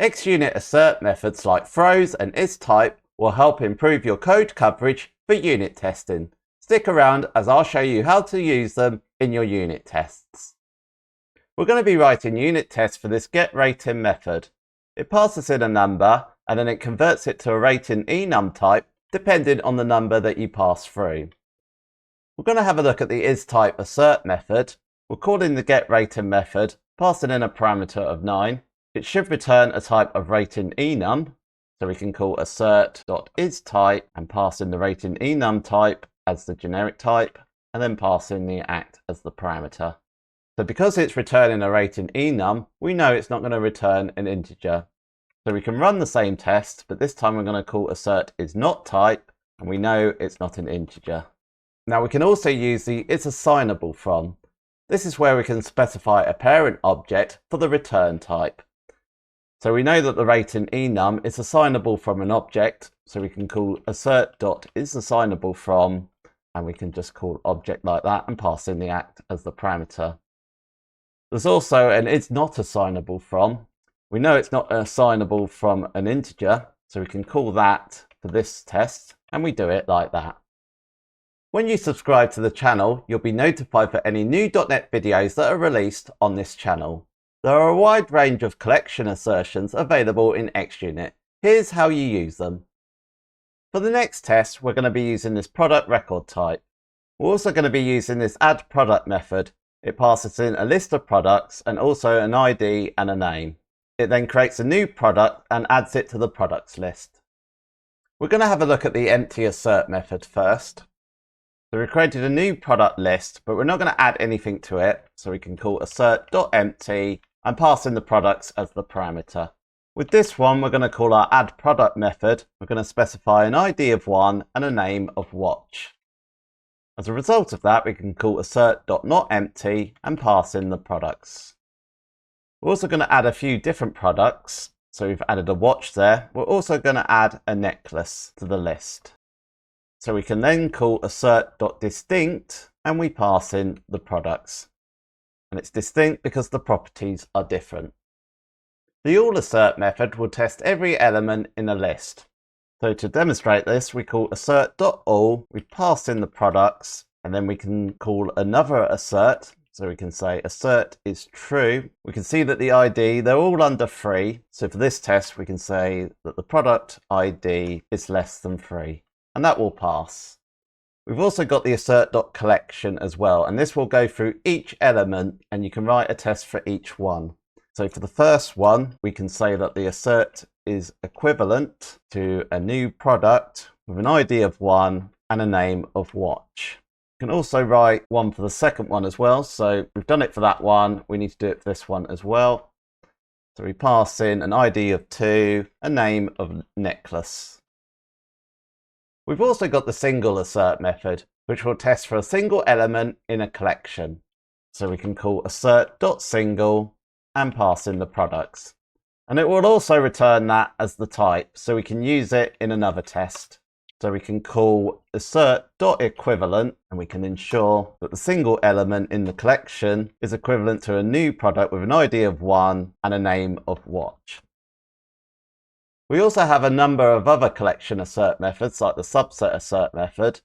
xUnit assert methods like throws and isType will help improve your code coverage for unit testing. Stick around as I'll show you how to use them in your unit tests. We're going to be writing unit tests for this getRating method. It passes in a number and then it converts it to a rating enum type depending on the number that you pass through. We're going to have a look at the isType assert method. We're calling the getRating method, passing in a parameter of 9. It should return a type of rating enum, so we can call Assert.IsType and pass in the rating enum type as the generic type, and then pass in the act as the parameter. So because it's returning a rating enum, we know it's not going to return an integer. So we can run the same test, but this time we're going to call Assert.IsNotType, and we know it's not an integer. Now we can also use the isAssignableFrom. This is where we can specify a parent object for the return type. So we know that the rating enum is assignable from an object, so we can call Assert.IsAssignableFrom, and we can just call object like that and pass in the act as the parameter. There's also an isNotAssignableFrom. We know it's not assignable from an integer, so we can call that for this test, and we do it like that. When you subscribe to the channel, you'll be notified for any new .NET videos that are released on this channel. There are a wide range of collection assertions available in xUnit. Here's how you use them. For the next test, we're going to be using this product record type. We're also going to be using this addProduct method. It passes in a list of products and also an ID and a name. It then creates a new product and adds it to the products list. We're going to have a look at the empty assert method first. So we created a new product list, but we're not going to add anything to it. So we can call Assert.Empty and pass in the products as the parameter. With this one, we're going to call our addProduct method. We're going to specify an ID of 1 and a name of watch. As a result of that, we can call Assert.NotEmpty and pass in the products. We're also going to add a few different products. So we've added a watch there. We're also going to add a necklace to the list. So we can then call Assert.Distinct and we pass in the products. And it's distinct because the properties are different. The All assert method will test every element in a list. So to demonstrate this, we call Assert.All, we pass in the products, and then we can call another assert. So we can say Assert is true. We can see that the ID, they're all under 3. So for this test, we can say that the product ID is less than 3. And that will pass. We've also got the Assert.Collection as well, and this will go through each element and you can write a test for each one. So for the first one, we can say that the assert is equivalent to a new product with an ID of 1 and a name of watch. You can also write one for the second one as well. So we've done it for that one, we need to do it for this one as well. So we pass in an ID of 2, a name of necklace. We've also got the single assert method, which will test for a single element in a collection. So we can call Assert.Single and pass in the products. And it will also return that as the type, so we can use it in another test. So we can call Assert.Equivalent and we can ensure that the single element in the collection is equivalent to a new product with an ID of 1 and a name of watch. We also have a number of other collection assert methods like the subset assert method.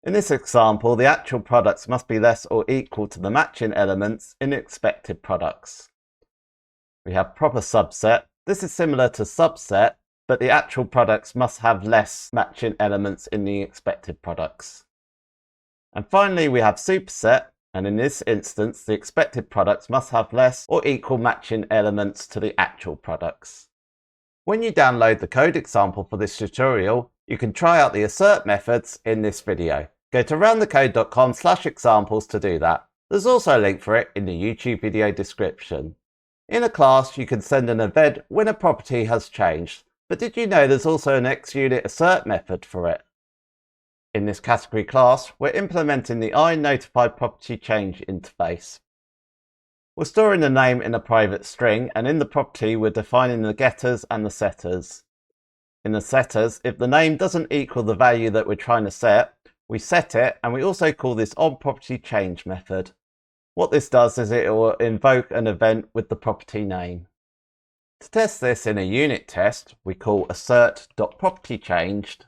In this example, the actual products must be less or equal to the matching elements in expected products. We have ProperSubset. This is similar to subset, but the actual products must have less matching elements in the expected products. And finally, we have Superset, and in this instance, the expected products must have less or equal matching elements to the actual products. When you download the code example for this tutorial, you can try out the assert methods in this video. Go to roundthecode.com/examples to do that. There's also a link for it in the YouTube video description. In a class, you can send an event when a property has changed, but did you know there's also an xUnit assert method for it? In this category class, we're implementing the iNotifyPropertyChanged interface. We're storing the name in a private string, and in the property we're defining the getters and the setters. In the setters, if the name doesn't equal the value that we're trying to set, we set it, and we also call this onPropertyChanged method. What this does is it will invoke an event with the property name. To test this in a unit test, we call Assert.PropertyChanged,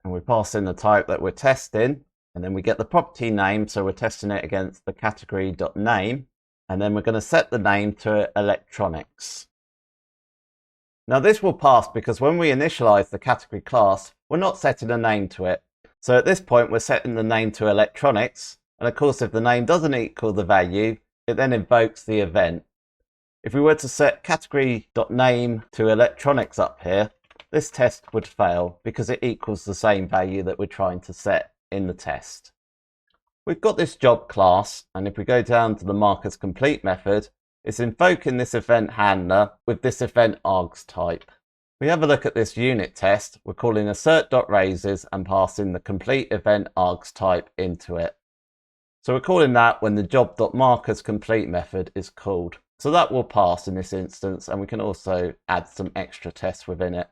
and we pass in the type that we're testing, and then we get the property name, so we're testing it against the category.name, and then we're going to set the name to electronics. Now this will pass because when we initialize the category class, we're not setting a name to it. So at this point, we're setting the name to electronics, and of course if the name doesn't equal the value, it then invokes the event. If we were to set category.name to electronics up here, this test would fail because it equals the same value that we're trying to set in the test. We've got this job class, and if we go down to the markers complete method, it's invoking this event handler with this event args type. We have a look at this unit test. We're calling Assert.Raises and passing the complete event args type into it. So we're calling that when the job.markersComplete method is called. So that will pass in this instance, and we can also add some extra tests within it.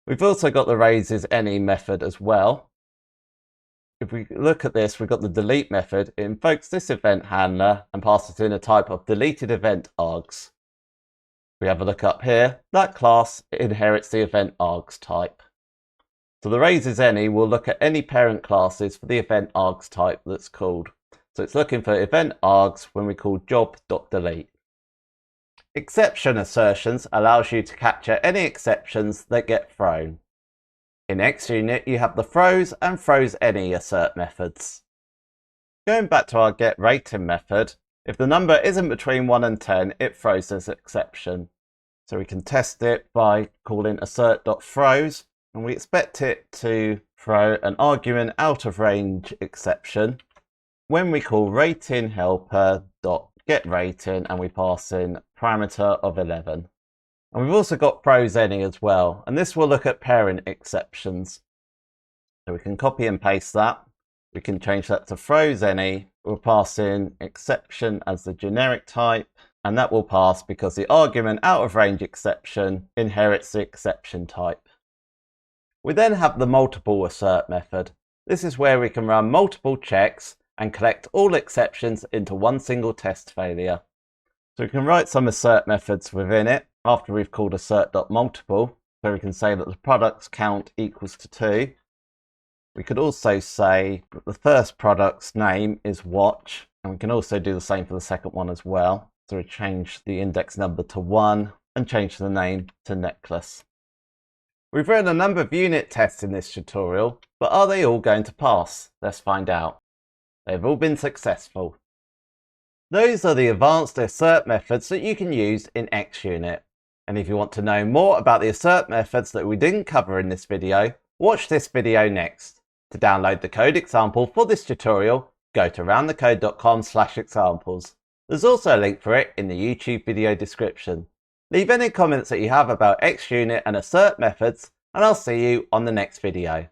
We've also got the RaisesAny method as well. If we look at this, we've got the delete method. It invokes this event handler and passes in a type of deleted event args. We have a look up here. That class inherits the event args type. So the RaisesAny will look at any parent classes for the event args type that's called. So it's looking for event args when we call job.delete. Exception assertions allows you to capture any exceptions that get thrown. In xUnit, you have the throws and ThrowsAny assert methods. Going back to our getRating method, if the number isn't between 1 and 10, it throws this exception. So we can test it by calling Assert.Throws, and we expect it to throw an argument out of range exception when we call ratingHelper.getRating and we pass in parameter of 11. And we've also got ThrowsAny as well, and this will look at parent exceptions. So we can copy and paste that. We can change that to ThrowsAny. We'll pass in exception as the generic type, and that will pass because the argument out of range exception inherits the exception type. We then have the multiple assert method. This is where we can run multiple checks and collect all exceptions into one single test failure. So we can write some assert methods within it after we've called Assert.Multiple. So we can say that the products count equals to 2. We could also say that the first product's name is watch, and we can also do the same for the second one as well. So we change the index number to 1 and change the name to necklace. We've run a number of unit tests in this tutorial, but are they all going to pass? Let's find out. They've all been successful. Those are the advanced assert methods that you can use in xUnit. And if you want to know more about the assert methods that we didn't cover in this video, watch this video next. To download the code example for this tutorial, go to roundthecode.com/examples. There's also a link for it in the YouTube video description. Leave any comments that you have about xUnit and assert methods, and I'll see you on the next video.